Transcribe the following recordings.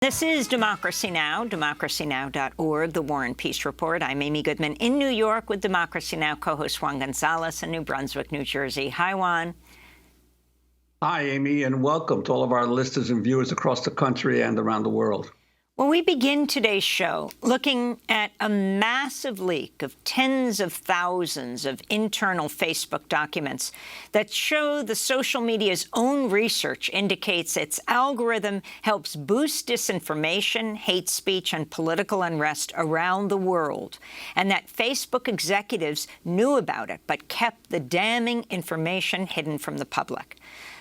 This is Democracy Now!, democracynow.org, The War and Peace Report. I'm Amy Goodman in New York with Democracy Now! Co-host Juan Gonzalez in New Brunswick, New Jersey. Hi, Juan. Hi, Amy, and welcome to all of our listeners and viewers across the country and around the world. Well, we begin today's show looking at a massive leak of tens of thousands of internal Facebook documents that show the social media's own research indicates its algorithm helps boost disinformation, hate speech, and political unrest around the world, and that Facebook executives knew about it but kept the damning information hidden from the public.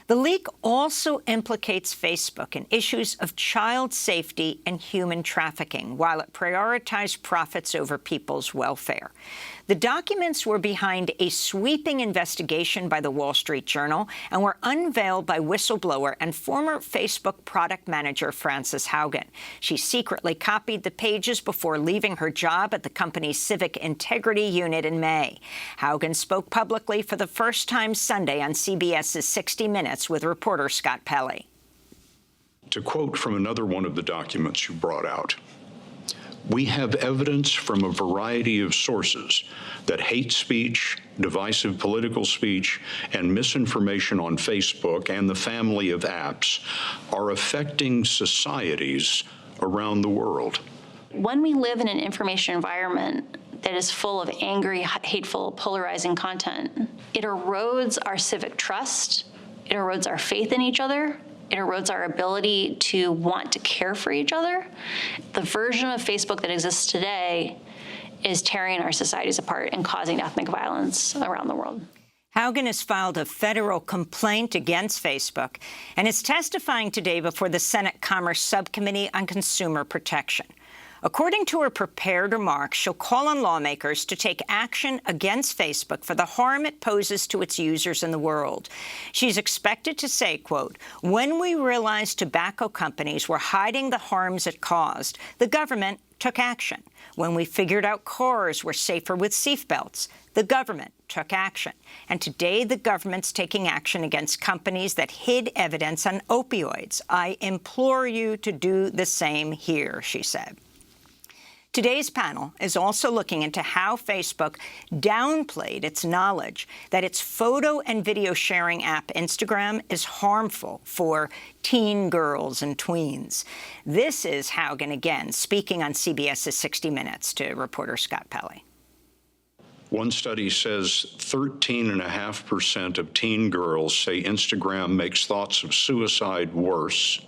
The leak also implicates Facebook in issues of child safety and human trafficking, while it prioritized profits over people's welfare. The documents were behind a sweeping investigation by the Wall Street Journal and were unveiled by whistleblower and former Facebook product manager Frances Haugen. She secretly copied the pages before leaving her job at the company's Civic Integrity Unit in May. Haugen spoke publicly for the first time Sunday on CBS's 60 Minutes with reporter Scott Pelley. To quote from another one of the documents you brought out, "We have evidence from a variety of sources that hate speech, divisive political speech, and misinformation on Facebook and the family of apps are affecting societies around the world." When we live in an information environment that is full of angry, hateful, polarizing content, it erodes our civic trust, it erodes our faith in each other, it erodes our ability to want to care for each other. The version of Facebook that exists today is tearing our societies apart and causing ethnic violence around the world. Haugen has filed a federal complaint against Facebook and is testifying today before the Senate Commerce Subcommittee on Consumer Protection. According to her prepared remarks, she'll call on lawmakers to take action against Facebook for the harm it poses to its users in the world. She's expected to say, quote, "When we realized tobacco companies were hiding the harms it caused, the government took action. When we figured out cars were safer with seatbelts, the government took action. And today the government's taking action against companies that hid evidence on opioids. I implore you to do the same here," she said. Today's panel is also looking into how Facebook downplayed its knowledge that its photo and video sharing app Instagram is harmful for teen girls and tweens. This is Haugen again, speaking on CBS's 60 Minutes to reporter Scott Pelley. One study says 13.5% of teen girls say Instagram makes thoughts of suicide worse.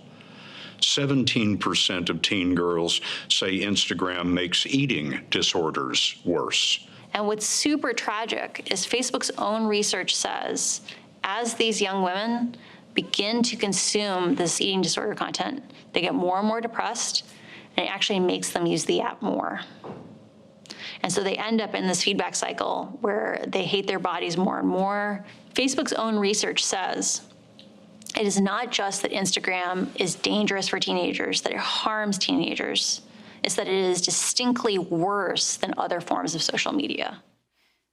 17% of teen girls say Instagram makes eating disorders worse. And what's super tragic is Facebook's own research says, as these young women begin to consume this eating disorder content, they get more and more depressed, and it actually makes them use the app more. And so they end up in this feedback cycle where they hate their bodies more and more. Facebook's own research says it is not just that Instagram is dangerous for teenagers, that it harms teenagers. It's that it is distinctly worse than other forms of social media.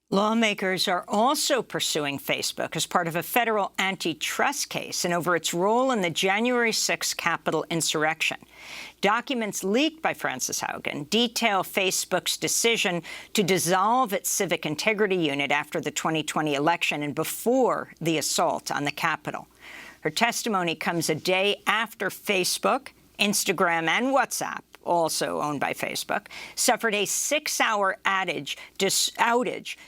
Lawmakers are also pursuing Facebook as part of a federal antitrust case and over its role in the January 6th Capitol insurrection. Documents leaked by Frances Haugen detail Facebook's decision to dissolve its Civic Integrity Unit after the 2020 election and before the assault on the Capitol. Her testimony comes a day after Facebook, Instagram, and WhatsApp, also owned by Facebook, suffered a 6-hour outage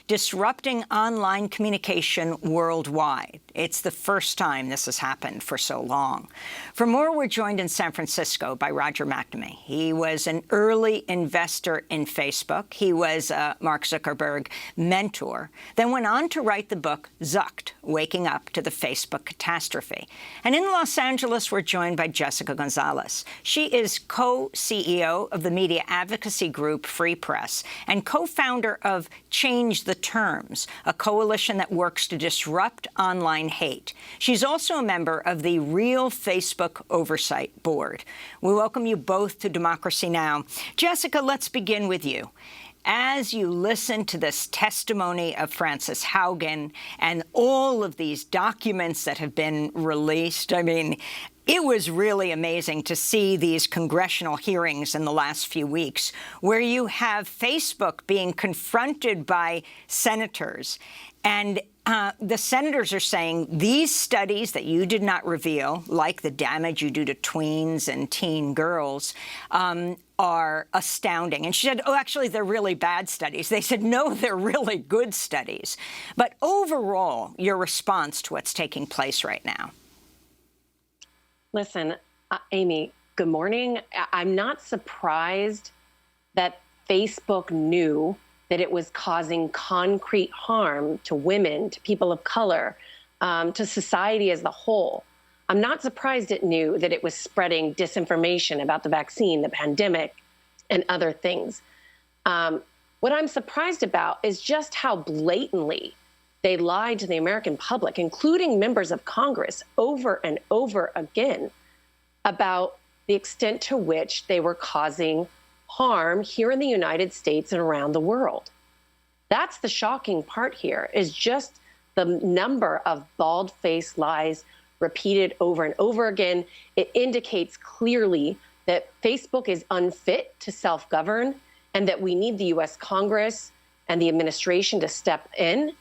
disrupting online communication worldwide. It's the first time this has happened for so long. For more, we're joined in San Francisco by Roger McNamee. He was an early investor in Facebook. He was a Mark Zuckerberg mentor, then went on to write the book Zucked, Waking Up to the Facebook Catastrophe. And in Los Angeles, we're joined by Jessica Gonzalez. She is co-CEO of the media advocacy group Free Press and co-founder of Change the Terms, a coalition that works to disrupt online hate. She's also a member of the Real Facebook Oversight Board. We welcome you both to Democracy Now! Jessica, let's begin with you. As you listen to this testimony of Frances Haugen and all of these documents that have been released, I mean, It was really amazing to see these congressional hearings in the last few weeks where you have Facebook being confronted by senators. And the senators are saying these studies that you did not reveal, like the damage you do to tweens and teen girls, are astounding. And she said, oh, actually, they're really bad studies. They said, no, they're really good studies. But overall, your response to what's taking place right now? Listen, Amy, good morning. I'm not surprised that Facebook knew that it was causing concrete harm to women, to people of color, to society as a whole. I'm not surprised it knew that it was spreading disinformation about the vaccine, the pandemic, and other things. What I'm surprised about is just how blatantly they lied to the American public, including members of Congress, over and over again about the extent to which they were causing harm here in the United States and around the world. That's the shocking part here, is just the number of bald-faced lies repeated over and over again. It indicates clearly that Facebook is unfit to self-govern and that we need the U.S. Congress and the administration to step in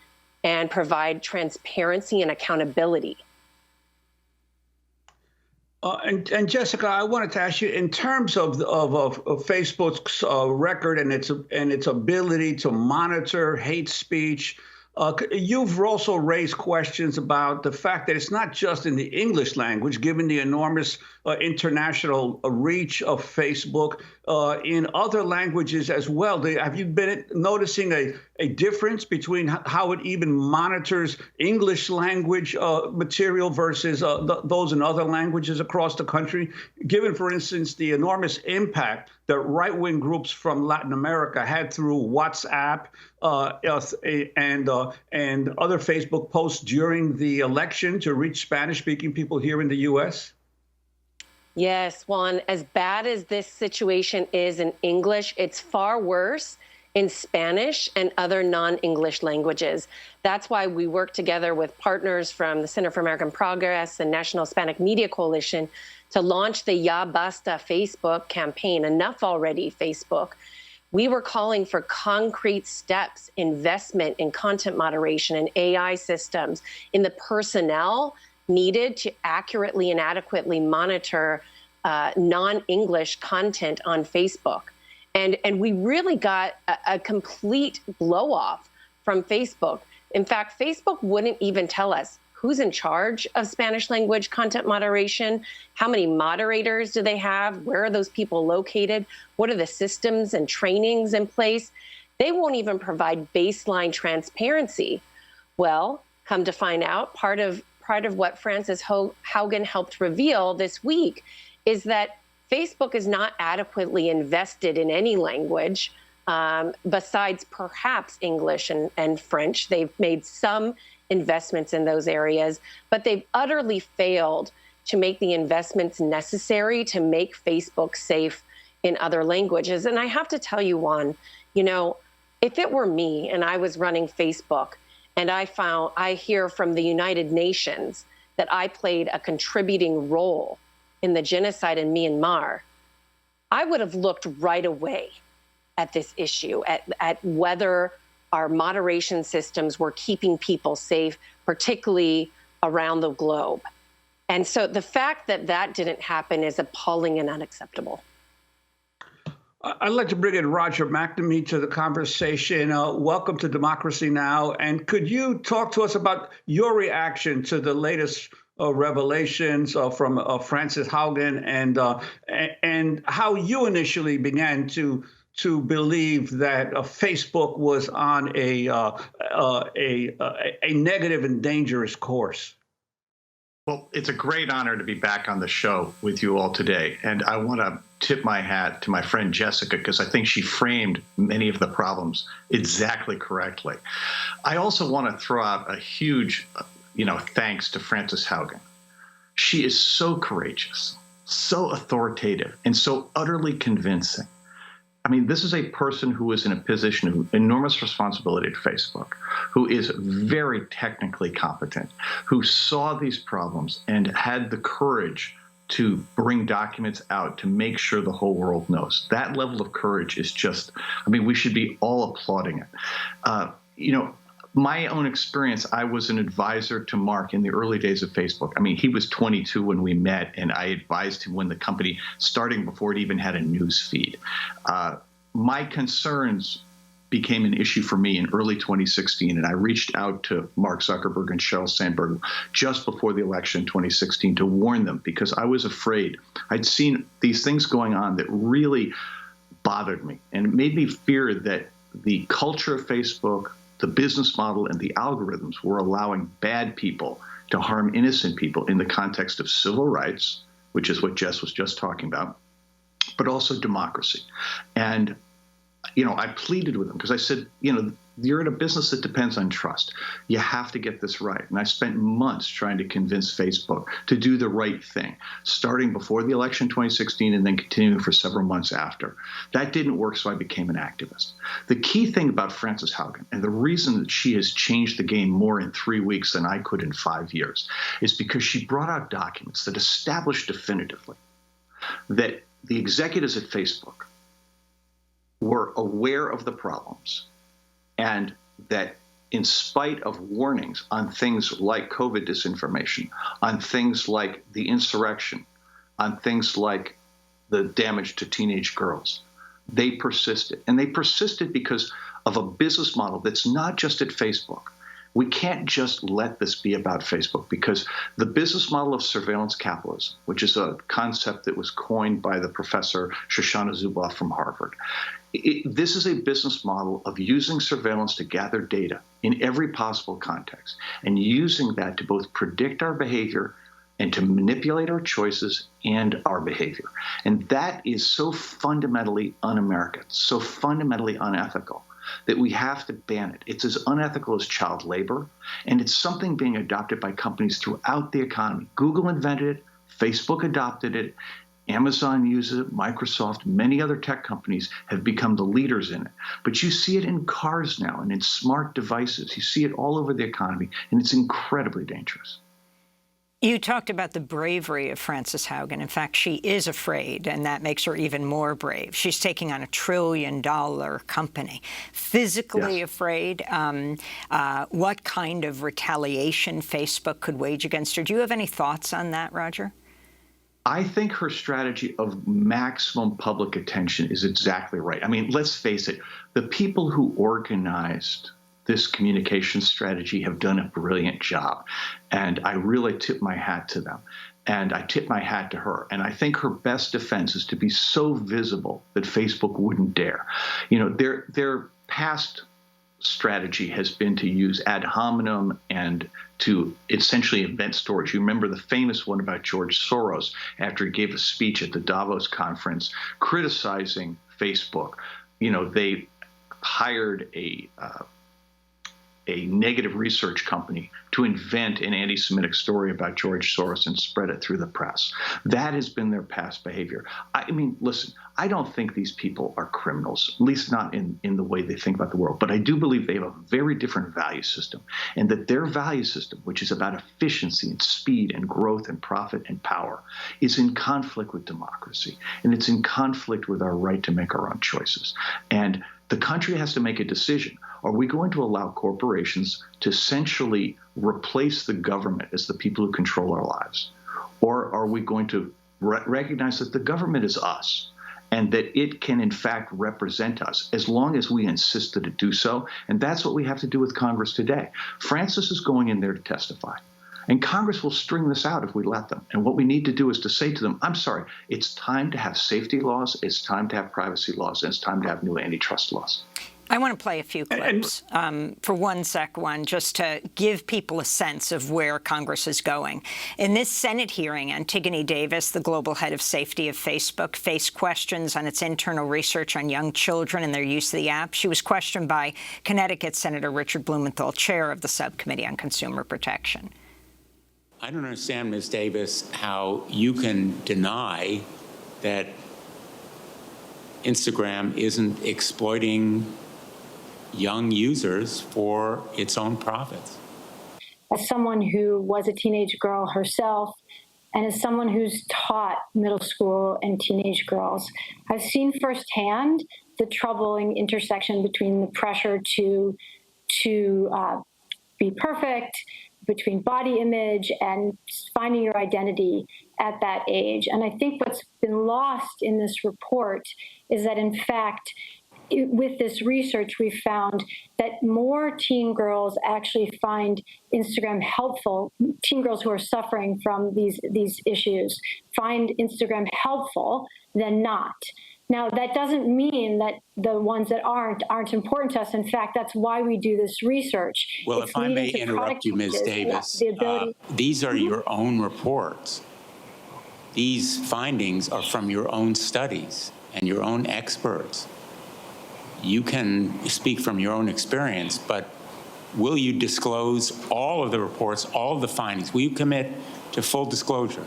and provide transparency and accountability. And Jessica, I wanted to ask you, in terms of Facebook's record and its ability to monitor hate speech, you've also raised questions about the fact that it's not just in the English language, given the enormous international reach of Facebook, in other languages as well. Have you been noticing a difference between how it even monitors English language material versus those in other languages across the country? Given, for instance, the enormous impact that right-wing groups from Latin America had through WhatsApp and other Facebook posts during the election to reach Spanish-speaking people here in the U.S.? Yes, Juan, as bad as this situation is in English, it's far worse in Spanish and other non-English languages. That's why we work together with partners from the Center for American Progress and National Hispanic Media Coalition to launch the Ya Basta Facebook campaign, Enough Already Facebook. We were calling for concrete steps, investment in content moderation and AI systems, in the personnel needed to accurately and adequately monitor non-English content on Facebook. And we really got a complete blow-off from Facebook. In fact, Facebook wouldn't even tell us who's in charge of Spanish language content moderation, how many moderators do they have, where are those people located, what are the systems and trainings in place. They won't even provide baseline transparency. Well, come to find out, part of what Frances Haugen helped reveal this week is that Facebook is not adequately invested in any language besides perhaps English and French. They've made some investments in those areas, but they've utterly failed to make the investments necessary to make Facebook safe in other languages. And I have to tell you, Juan, if it were me and I was running Facebook, and I hear from the United Nations that I played a contributing role in the genocide in Myanmar, I would have looked right away at this issue, at whether our moderation systems were keeping people safe, particularly around the globe. And so the fact that that didn't happen is appalling and unacceptable. I'd like to bring in Roger McNamee to the conversation. Welcome to Democracy Now! And could you talk to us about your reaction to the latest revelations from Frances Haugen and how you initially began to believe that Facebook was on a negative and dangerous course? Well, it's a great honor to be back on the show with you all today. And I want to tip my hat to my friend Jessica, because I think she framed many of the problems exactly correctly. I also want to throw out a huge, thanks to Frances Haugen. She is so courageous, so authoritative, and so utterly convincing. I mean, this is a person who is in a position of enormous responsibility at Facebook, who is very technically competent, who saw these problems and had the courage to bring documents out to make sure the whole world knows. That level of courage is just, I mean, we should be all applauding it. My own experience, I was an advisor to Mark in the early days of Facebook. I mean, he was 22 when we met, and I advised him when the company, starting before it even had a news feed. My concerns became an issue for me in early 2016, and I reached out to Mark Zuckerberg and Sheryl Sandberg just before the election in 2016 to warn them, because I was afraid. I'd seen these things going on that really bothered me, and it made me fear that the culture of Facebook, the business model, and the algorithms were allowing bad people to harm innocent people in the context of civil rights, which is what Jess was just talking about, but also democracy. And I pleaded with them because I said, you're in a business that depends on trust. You have to get this right. And I spent months trying to convince Facebook to do the right thing, starting before the election in 2016 and then continuing for several months after. That didn't work, so I became an activist. The key thing about Frances Haugen, and the reason that she has changed the game more in 3 weeks than I could in 5 years, is because she brought out documents that established definitively that the executives at Facebook were aware of the problems, and that in spite of warnings on things like COVID disinformation, on things like the insurrection, on things like the damage to teenage girls, they persisted. And they persisted because of a business model that's not just at Facebook. We can't just let this be about Facebook, because the business model of surveillance capitalism, which is a concept that was coined by the professor Shoshana Zuboff from Harvard, this is a business model of using surveillance to gather data in every possible context and using that to both predict our behavior and to manipulate our choices and our behavior. And that is so fundamentally un-American, so fundamentally unethical, that we have to ban it. It's as unethical as child labor, and it's something being adopted by companies throughout the economy. Google invented it, Facebook adopted it, Amazon uses it, Microsoft, many other tech companies have become the leaders in it. But you see it in cars now and in smart devices. You see it all over the economy, and it's incredibly dangerous. You talked about the bravery of Frances Haugen. In fact, she is afraid, and that makes her even more brave. She's taking on $1 trillion company. Physically Yes. afraid. What kind of retaliation Facebook could wage against her? Do you have any thoughts on that, Roger? I think her strategy of maximum public attention is exactly right. I mean, let's face it, the people who organized this communication strategy have done a brilliant job. And I really tip my hat to them. And I tip my hat to her. And I think her best defense is to be so visible that Facebook wouldn't dare. Their past strategy has been to use ad hominem and to essentially invent stories. You remember the famous one about George Soros after he gave a speech at the Davos conference criticizing Facebook. They hired a negative research company to invent an anti-Semitic story about George Soros and spread it through the press. That has been their past behavior. I mean, listen, I don't think these people are criminals, at least not in the way they think about the world. But I do believe they have a very different value system, and that their value system, which is about efficiency and speed and growth and profit and power, is in conflict with democracy. And it's in conflict with our right to make our own choices. And the country has to make a decision. Are we going to allow corporations to essentially replace the government as the people who control our lives? Or are we going to recognize that the government is us and that it can, in fact, represent us as long as we insist that it do so? And that's what we have to do with Congress today. Frances is going in there to testify. And Congress will string this out if we let them. And what we need to do is to say to them, I'm sorry, it's time to have safety laws, it's time to have privacy laws, and it's time to have new antitrust laws. I want to play a few clips for one sec, just to give people a sense of where Congress is going. In this Senate hearing, Antigone Davis, the global head of safety of Facebook, faced questions on its internal research on young children and their use of the app. She was questioned by Connecticut Senator Richard Blumenthal, chair of the Subcommittee on Consumer Protection. I don't understand, Ms. Davis, how you can deny that Instagram isn't exploiting young users for its own profits. As someone who was a teenage girl herself, and as someone who's taught middle school and teenage girls, I've seen firsthand the troubling intersection between the pressure to be perfect, between body image and finding your identity at that age. And I think what's been lost in this report is that, in fact, with this research, we found that more teen girls actually find Instagram helpful. Teen girls who are suffering from these issues find Instagram helpful than not. Now, that doesn't mean that the ones that aren't important to us. In fact, that's why we do this research. Well, if I may interrupt you, Ms. Davis, these are your own reports. These findings are from your own studies and your own experts. You can speak from your own experience, but will you disclose all of the reports, all of the findings? Will you commit to full disclosure?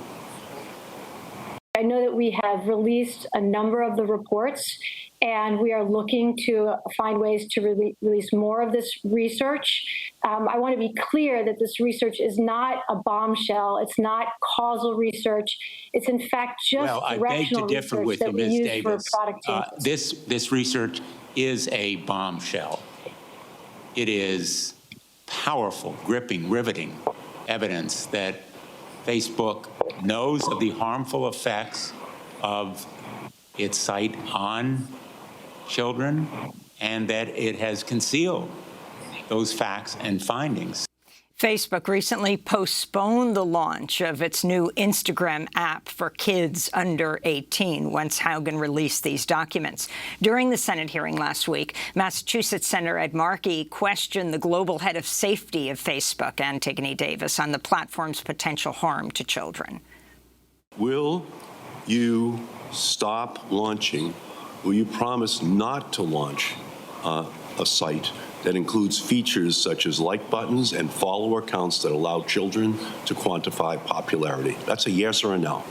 I know that we have released a number of the reports, and we are looking to find ways to release more of this research. I want to be clear that this research is not a bombshell. It's not causal research. It's, in fact, just directional research that we use for product changes. This research is a bombshell. It is powerful, gripping, riveting evidence that Facebook knows of the harmful effects of its site on children, and that it has concealed those facts and findings. Facebook recently postponed the launch of its new Instagram app for kids under 18 once Haugen released these documents. During the Senate hearing last week, Massachusetts Senator Ed Markey questioned the global head of safety of Facebook, Antigone Davis, on the platform's potential harm to children. Will you stop launching? Will you promise not to launch a site that includes features such as like buttons and follower counts that allow children to quantify popularity? That's a yes or a no.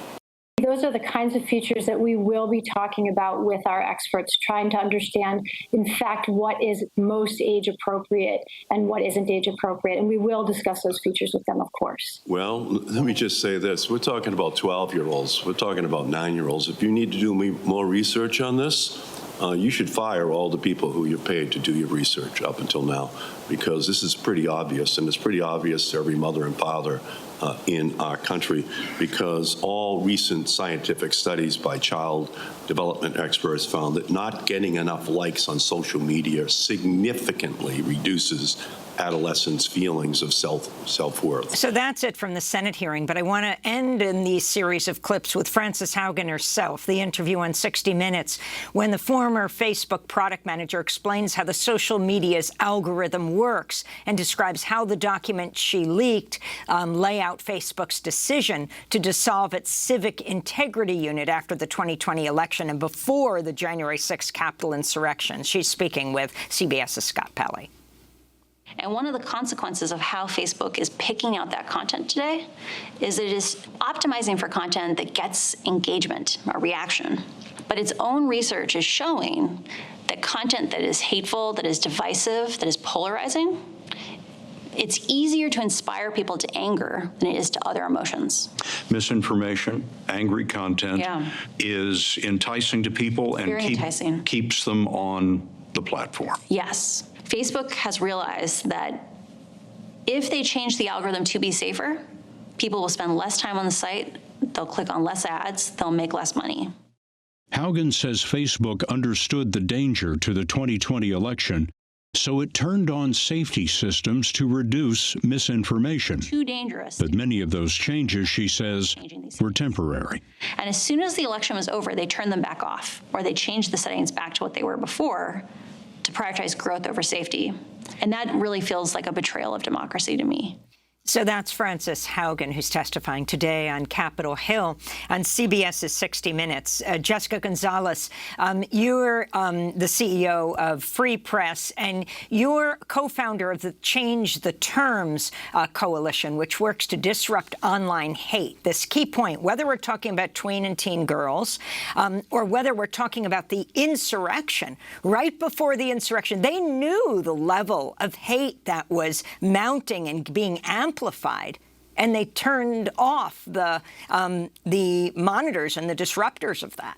Those are the kinds of features that we will be talking about with our experts, trying to understand, in fact, what is most age appropriate and what isn't age appropriate. And we will discuss those features with them, of course. Well, let me just say this. We're talking about 12-year-olds. We're talking about 9-year-olds. If you need to do more research on this, you should fire all the people who you paid to do your research up until now, because this is pretty obvious, and it's pretty obvious to every mother and father in our country, because all recent scientific studies by child development experts found that not getting enough likes on social media significantly reduces adolescents' feelings of self-worth. So that's it from the Senate hearing, but I want to end in these series of clips with Frances Haugen herself, the interview on 60 Minutes, when the former Facebook product manager explains how the social media's algorithm works and describes how the documents she leaked lay out Facebook's decision to dissolve its civic integrity unit after the 2020 election and before the January 6th Capitol insurrection. She's speaking with CBS's Scott Pelley. And one of the consequences of how Facebook is picking out that content today is it is optimizing for content that gets engagement or reaction. But its own research is showing that content that is hateful, that is divisive, that is polarizing, it's easier to inspire people to anger than it is to other emotions. Misinformation, angry content is enticing to people and keeps them on the platform. Yes. Facebook has realized that if they change the algorithm to be safer, people will spend less time on the site, they'll click on less ads, they'll make less money. Haugen says Facebook understood the danger to the 2020 election, so it turned on safety systems to reduce misinformation. Too dangerous. But many of those changes, she says, were temporary. And as soon as the election was over, they turned them back off, or they changed the settings back to what they were before, to prioritize growth over safety. And that really feels like a betrayal of democracy to me. So that's Frances Haugen, who's testifying today on Capitol Hill on CBS's 60 Minutes. Jessica Gonzalez, you're the CEO of Free Press, and you're co-founder of the Change the Terms coalition, which works to disrupt online hate. This key point, whether we're talking about tween and teen girls, or whether we're talking about the insurrection, right before the insurrection, they knew the level of hate that was mounting and being amplified. and they turned off the monitors and the disruptors of that.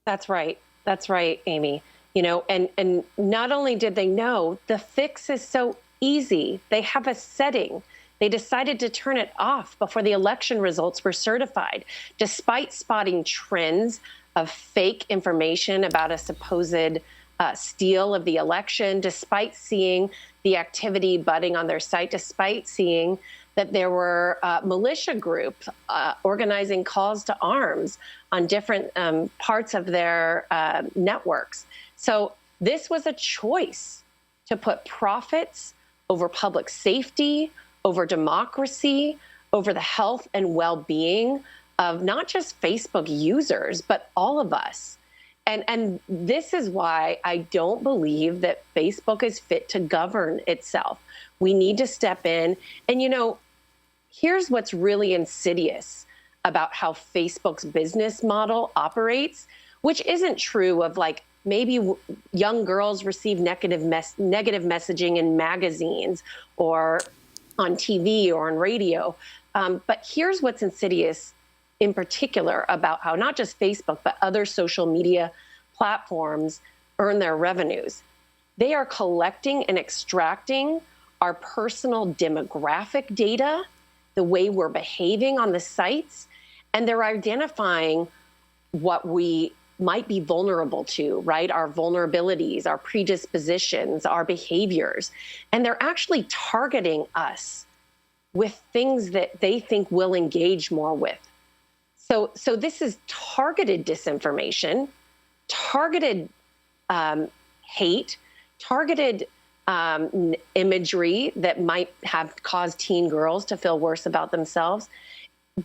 That's right. That's right, Amy. You know, and not only did they know, the fix is so easy. They have a setting. They decided to turn it off before the election results were certified, despite spotting trends of fake information about a supposed steal of the election, despite seeing the activity budding on their site, despite seeing that there were militia groups organizing calls to arms on different parts of their networks. So this was a choice to put profits over public safety, over democracy, over the health and well-being of not just Facebook users, but all of us. And this is why I don't believe that Facebook is fit to govern itself. We need to step in. And, you know, here's what's really insidious about how Facebook's business model operates, which isn't true of like maybe young girls receive negative messaging in magazines or on TV or on radio. But here's what's insidious in particular about how not just Facebook, but other social media platforms earn their revenues. They are collecting and extracting our personal demographic data, the way we're behaving on the sites, and they're identifying what we might be vulnerable to, right? Our vulnerabilities, our predispositions, our behaviors. And they're actually targeting us with things that they think we'll engage more with. So this is targeted disinformation, targeted hate, targeted imagery that might have caused teen girls to feel worse about themselves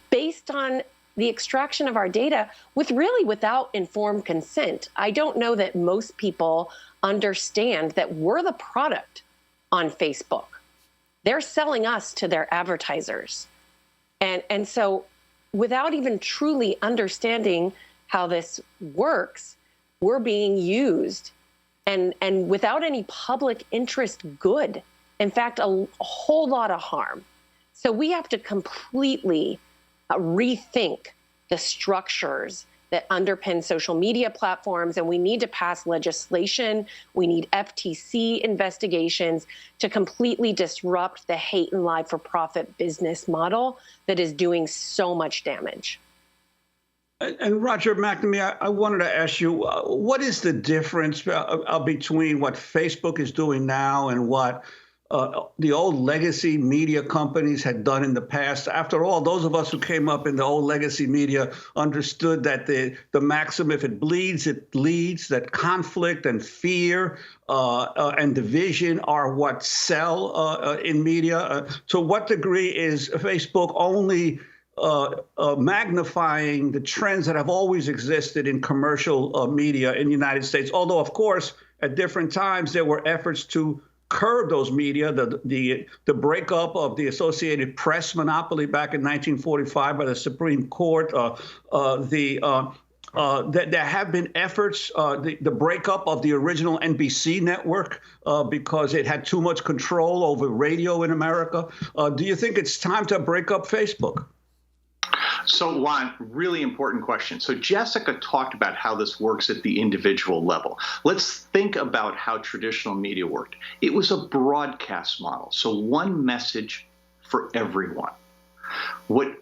based on the extraction of our data without informed consent. I don't know that most people understand that we're the product on Facebook. They're selling us to their advertisers. And so without even truly understanding how this works, we're being used and without any public interest good. In fact, a whole lot of harm. So we have to completely rethink the structures that underpin social media platforms, and we need to pass legislation. We need FTC investigations to completely disrupt the hate and lie for profit business model that is doing so much damage. And Roger McNamee, I wanted to ask you, what is the difference between what Facebook is doing now and what the old legacy media companies had done in the past? After all, those of us who came up in the old legacy media understood that the maxim, if it bleeds, it leads, that conflict and fear and division are what sell in media. To what degree is Facebook only magnifying the trends that have always existed in commercial media in the United States? Although, of course, at different times there were efforts to curb those media, the breakup of the Associated Press monopoly back in 1945 by the Supreme Court. There have been efforts, the breakup of the original NBC network because it had too much control over radio in America. Do you think it's time to break up Facebook? So, Juan, really important question. So Jessica talked about how this works at the individual level. Let's think about how traditional media worked. It was a broadcast model, so one message for everyone. What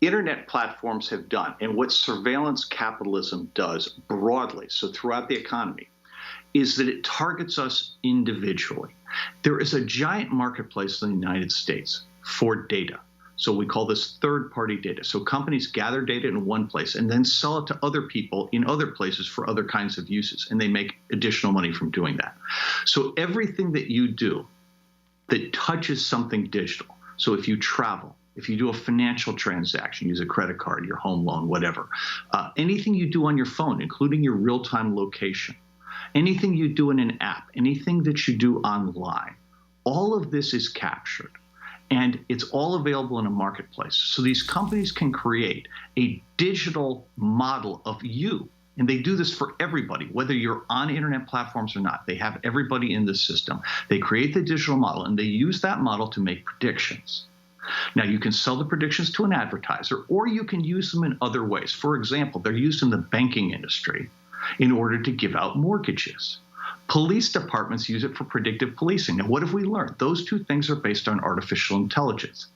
internet platforms have done and what surveillance capitalism does broadly, so throughout the economy, is that it targets us individually. There is a giant marketplace in the United States for data. So we call this third-party data. So companies gather data in one place and then sell it to other people in other places for other kinds of uses, and they make additional money from doing that. So everything that you do that touches something digital, so if you travel, if you do a financial transaction, use a credit card, your home loan, whatever, anything you do on your phone, including your real-time location, anything you do in an app, anything that you do online, all of this is captured. And it's all available in a marketplace. So these companies can create a digital model of you And they do this for everybody, whether you're on internet platforms or not. They have everybody in the system. They create the digital model, and they use that model to make predictions. Now, you can sell the predictions to an advertiser, or you can use them in other ways. For example, they're used in the banking industry in order to give out mortgages. Police departments use it for predictive policing. Now, what have we learned? Those two things are based on artificial intelligence.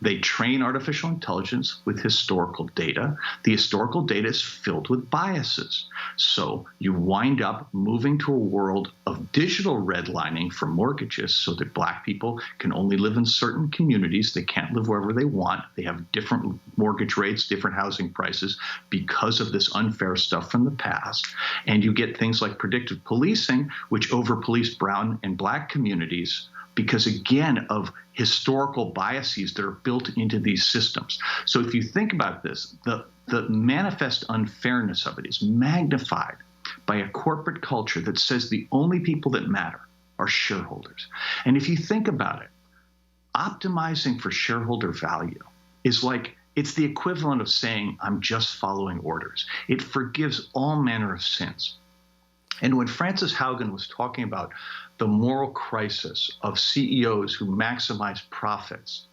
They train artificial intelligence with historical data. The historical data is filled with biases. So you wind up moving to a world of digital redlining for mortgages so that Black people can only live in certain communities. They can't live wherever they want. They have different mortgage rates, different housing prices because of this unfair stuff from the past. And you get things like predictive policing, which over-police brown and Black communities because, again, of historical biases that are built into these systems. So if you think about this, the manifest unfairness of it is magnified by a corporate culture that says the only people that matter are shareholders. And if you think about it, optimizing for shareholder value is like, it's the equivalent of saying, I'm just following orders. It forgives all manner of sins. And when Frances Haugen was talking about the moral crisis of CEOs who maximize profits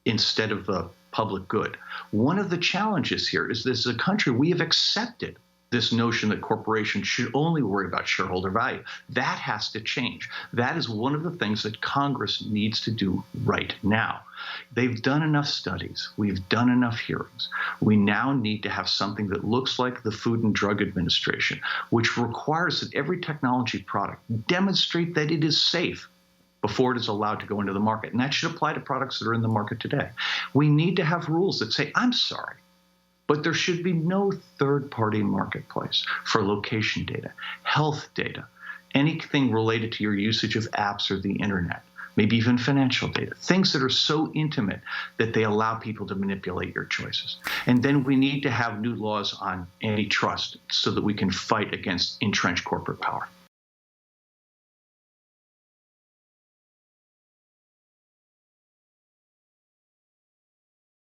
instead of the public good, one of the challenges here is this is a country we have accepted this notion that corporations should only worry about shareholder value. That has to change. That is one of the things that Congress needs to do right now. They've done enough studies. We've done enough hearings. We now need to have something that looks like the Food and Drug Administration, which requires that every technology product demonstrate that it is safe before it is allowed to go into the market. And that should apply to products that are in the market today. We need to have rules that say, I'm sorry, but there should be no third-party marketplace for location data, health data, anything related to your usage of apps or the internet, maybe even financial data, things that are so intimate that they allow people to manipulate your choices. And then we need to have new laws on antitrust so that we can fight against entrenched corporate power.